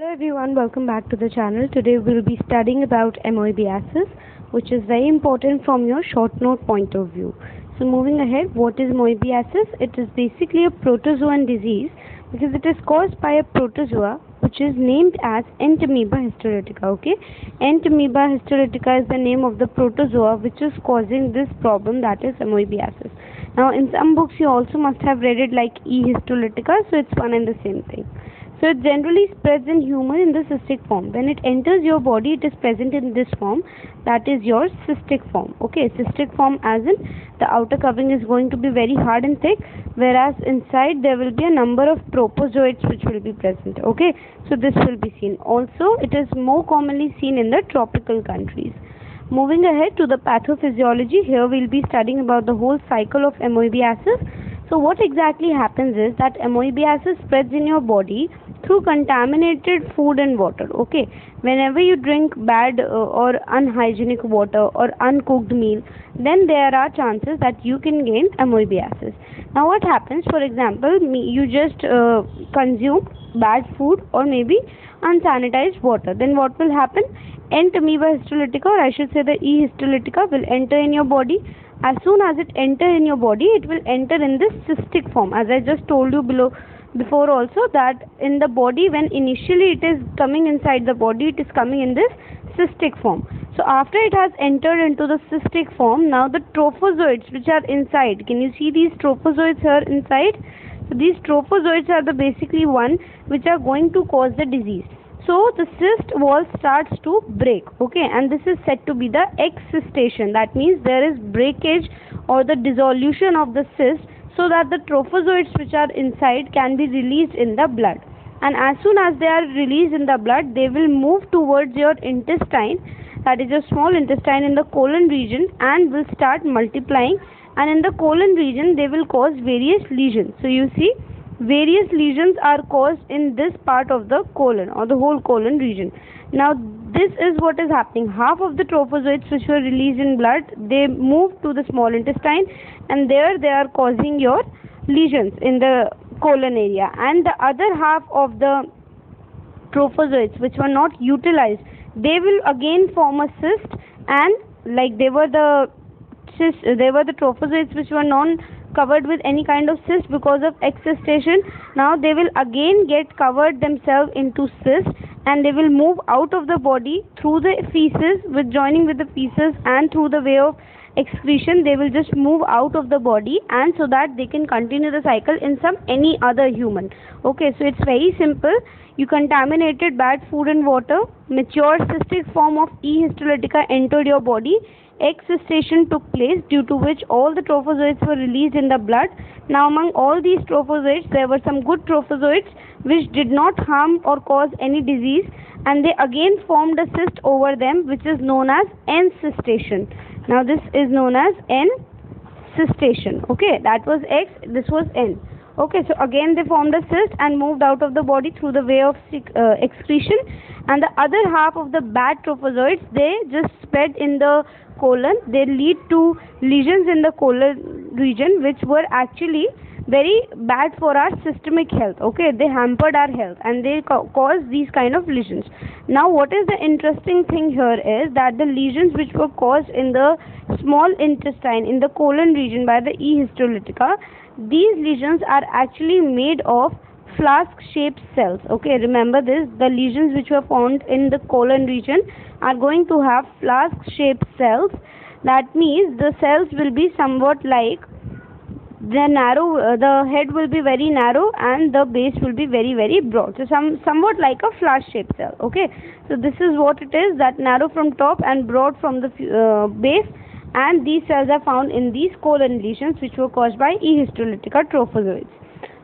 Hello everyone, welcome back to the channel. Today we'll be studying about amoebiasis, which is very important from your short note point of view. So moving ahead, what is amoebiasis? It is basically a protozoan disease because it is caused by a protozoa which is named as Entamoeba histolytica. Okay, Entamoeba histolytica is the name of the protozoa which is causing this problem, that is amoebiasis. Now in some books you also must have read it like E histolytica, so it's one and the same thing. So it generally spreads in human in the cystic form. When it enters your body, it is present in this form, that is your cystic form. Okay, cystic form as in the outer covering is going to be very hard and thick, whereas inside there will be a number of propozoids which will be present. Okay, so this will be seen. Also, it is more commonly seen in the tropical countries. Moving ahead to the pathophysiology, here we will be studying about the whole cycle of amoebiasis. So what exactly happens is that amoebiasis spreads in your body through contaminated food and water. Okay, whenever you drink bad or unhygienic water or uncooked meal, then there are chances that you can gain amoebiasis. Now what happens, for example, you just consume bad food or maybe unsanitized water, then what will happen? Entamoeba histolytica, or I should say the E histolytica, will enter in your body. As soon as it enter in your body, it will enter in this cystic form, as I just told you before also, that in the body, when initially it is coming inside the body, it is coming in this cystic form. So after it has entered into the cystic form, now the trophozoites which are inside, can you see these trophozoites here inside? So these trophozoites are the basically one which are going to cause the disease. So the cyst wall starts to break, okay, and this is said to be the excistation. That means there is breakage or the dissolution of the cyst, so that the trophozoites which are inside can be released in the blood. And as soon as they are released in the blood, they will move towards your intestine, that is your small intestine in the colon region, and will start multiplying. And in the colon region, they will cause various lesions. So you see, various lesions are caused in this part of the colon or the whole colon region. Now this is what is happening. Half of the trophozoites which were released in blood, they move to the small intestine, and there they are causing your lesions in the colon area. And the other half of the trophozoites which were not utilized, they will again form a cyst, and like they were the trophozoites which were non covered with any kind of cyst because of excistation. Now they will again get covered themselves into cyst, and they will move out of the body through the feces, with joining with the feces, and through the way of excretion they will just move out of the body, and so that they can continue the cycle in any other human. Okay, so it's very simple. You contaminated bad food and water, mature cystic form of E histolytica entered your body, excistation took place, due to which all the trophozoites were released in the blood. Now among all these trophozoites, there were some good trophozoites which did not harm or cause any disease, and they again formed a cyst over them, which is known as encystation. Now this is known as encystation. Okay, that was X, this was N. Okay, so again they formed a cyst and moved out of the body through the way of excretion, and the other half of the bad trophozoites, they just spread in the colon. They lead to lesions in the colon region which were actually very bad for our systemic health. Okay, they hampered our health, and they cause these kind of lesions. Now what is the interesting thing here is that the lesions which were caused in the small intestine, in the colon region by the E histolytica, these lesions are actually made of flask shaped cells. Okay, remember this, the lesions which were found in the colon region are going to have flask shaped cells. That means the cells will be somewhat like the head will be very narrow, and the base will be very, very broad. So somewhat like a flask shaped cell. Okay, so this is what it is, that narrow from top and broad from the base, and these cells are found in these colon lesions which were caused by E histolytica trophozoites.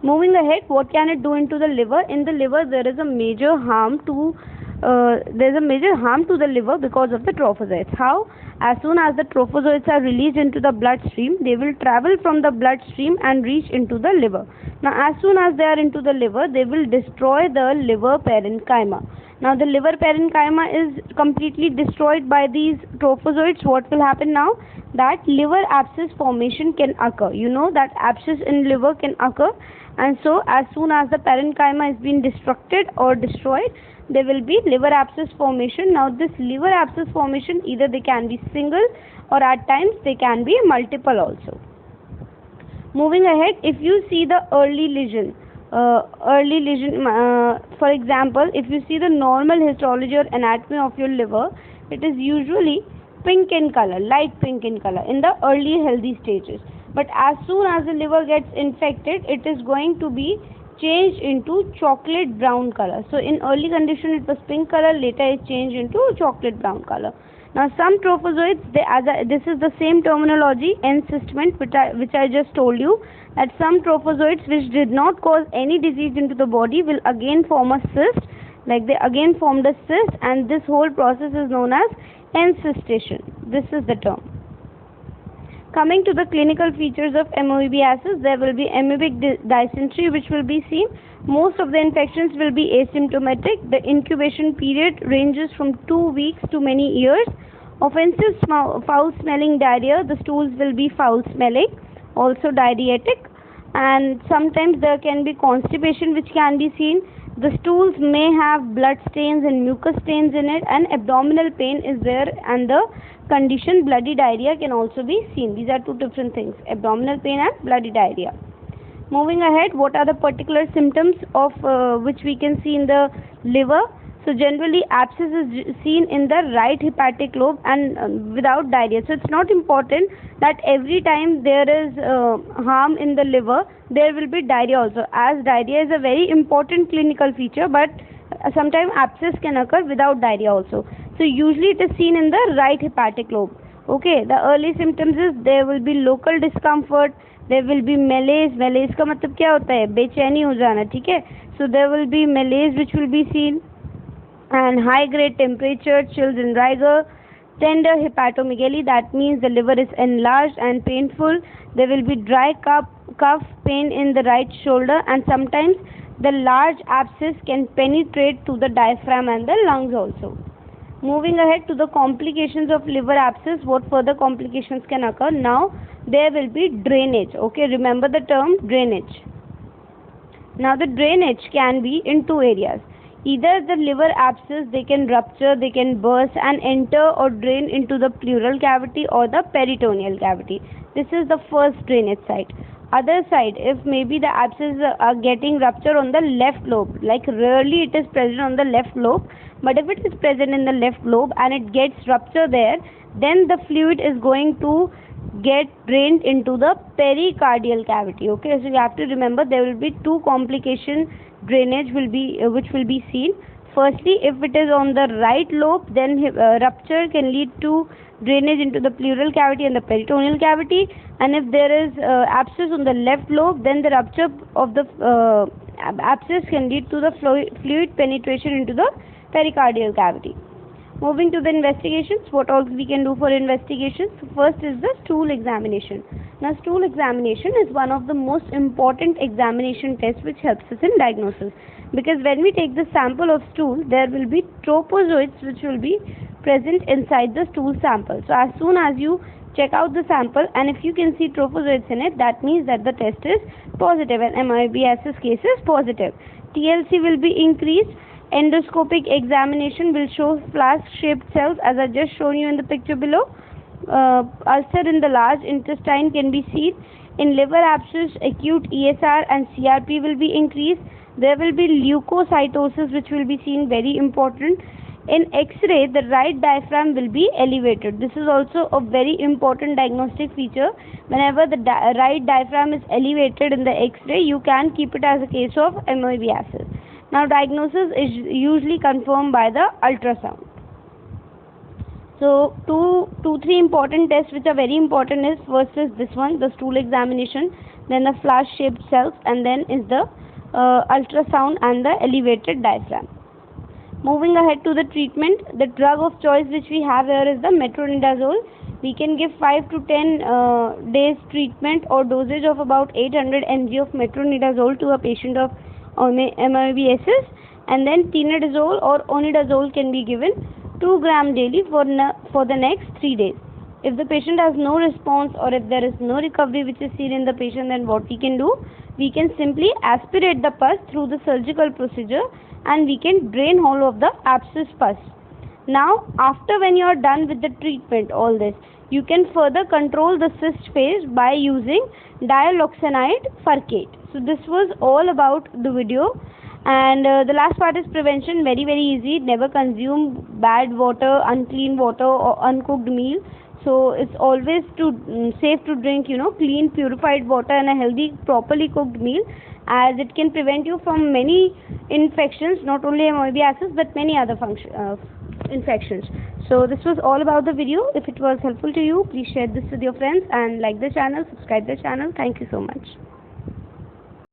Moving ahead, what can it do into the liver? In the liver, there is a major harm to the liver because of the trophozoites. How? As soon as the trophozoites are released into the bloodstream, they will travel from the bloodstream and reach into the liver. Now, as soon as they are into the liver, they will destroy the liver parenchyma. Now the liver parenchyma is completely destroyed by these trophozoites. What will happen now? That liver abscess formation can occur. You know that abscess in liver can occur, and so as soon as the parenchyma is being destructed or destroyed, there will be liver abscess formation. Now this liver abscess formation, either they can be single or at times they can be multiple also. Moving ahead, if you see the early lesion, for example, if you see the normal histology or anatomy of your liver, it is usually pink in color, light pink in color in the early healthy stages. But as soon as the liver gets infected, it is going to be changed into chocolate brown color. So in early condition it was pink color, later it changed into chocolate brown color. Now some trophozoites, this is the same terminology, encystment, which I just told you, that some trophozoites which did not cause any disease into the body will again form a cyst, like they again formed a cyst, and this whole process is known as encystation. This is the term. Coming to the clinical features of amoebiasis, there will be amoebic dysentery which will be seen. Most of the infections will be asymptomatic. The incubation period ranges from 2 weeks to many years. Offensive foul smelling diarrhea, the stools will be foul smelling, also diarrheatic, and sometimes there can be constipation which can be seen. The stools may have blood stains and mucus stains in it, and abdominal pain is there, and the condition bloody diarrhea can also be seen. These are two different things, abdominal pain and bloody diarrhea. Moving ahead, what are the particular symptoms of which we can see in the liver? So generally abscess is seen in the right hepatic lobe and without diarrhea. So it's not important that every time there is harm in the liver, there will be diarrhea also, as diarrhea is a very important clinical feature, but sometimes abscess can occur without diarrhea also. So usually it is seen in the right hepatic lobe. Okay, the early symptoms is there will be local discomfort, there will be malaise. Malaise का मतलब क्या होता है? बेचैनी हो जाना, ठीक है? So there will be malaise which will be seen, and high grade temperature, chills and rigor, tender hepatomegaly, that means the liver is enlarged and painful. There will be dry cough, pain in the right shoulder, and sometimes the large abscess can penetrate to the diaphragm and the lungs also. Moving ahead to the complications of liver abscess, what further complications can occur? Now there will be drainage. Okay, remember the term drainage. Now the drainage can be in two areas. Either the liver abscess, they can rupture, they can burst and enter or drain into the pleural cavity or the peritoneal cavity. This is the first drainage site. Other side, if maybe the abscess are getting rupture on the left lobe, like rarely it is present on the left lobe, but if it is present in the left lobe and it gets rupture there, then the fluid is going to get drained into the pericardial cavity. Okay, so you have to remember there will be two complication drainage which will be seen. Firstly, if it is on the right lobe, then rupture can lead to drainage into the pleural cavity and the peritoneal cavity, and if there is abscess on the left lobe, then the rupture of the abscess can lead to the fluid penetration into the pericardial cavity. Moving to the investigations, what all we can do for investigations? First is the stool examination. Now stool examination is one of the most important examination tests which helps us in diagnosis, because when we take the sample of stool, there will be trophozoites which will be present inside the stool sample. So as soon as you check out the sample and if you can see trophozoites in it, that means that the test is positive and amoebiasis case is positive. TLC will be increased. Endoscopic examination will show flask-shaped cells, as I just shown you in the picture below. Ulcer in the large intestine can be seen. In liver abscess, acute ESR and CRP will be increased. There will be leukocytosis which will be seen, very important. In X-ray, the right diaphragm will be elevated. This is also a very important diagnostic feature. Whenever the right diaphragm is elevated in the X-ray, you can keep it as a case of amoebiasis. Now diagnosis is usually confirmed by the ultrasound. So three important tests which are very important is, first is this one, the stool examination, then the flask-shaped cells, and then is the ultrasound and the elevated diaphragm. Moving ahead to the treatment, the drug of choice which we have here is the metronidazole. We can give 5 to 10 days treatment or dosage of about 800 mg of metronidazole to a patient of amoebiasis, and then tinidazole or onidazole can be given 2 gram daily for the next 3 days. If the patient has no response or if there is no recovery which is seen in the patient, then what we can do, we can simply aspirate the pus through the surgical procedure and we can drain whole of the abscess pus. Now, after when you are done with the treatment, all this, you can further control the cyst phase by using dialoxanide furcate. So this was all about the video. And the last part is prevention. Very easy. Never consume bad water, unclean water or uncooked meal. So it's always safe to drink clean purified water and a healthy properly cooked meal, as it can prevent you from many infections, not only amoebiasis but many other infections. So this was all about the video. If it was helpful to you, please share this with your friends and like the channel, subscribe the channel. Thank you so much.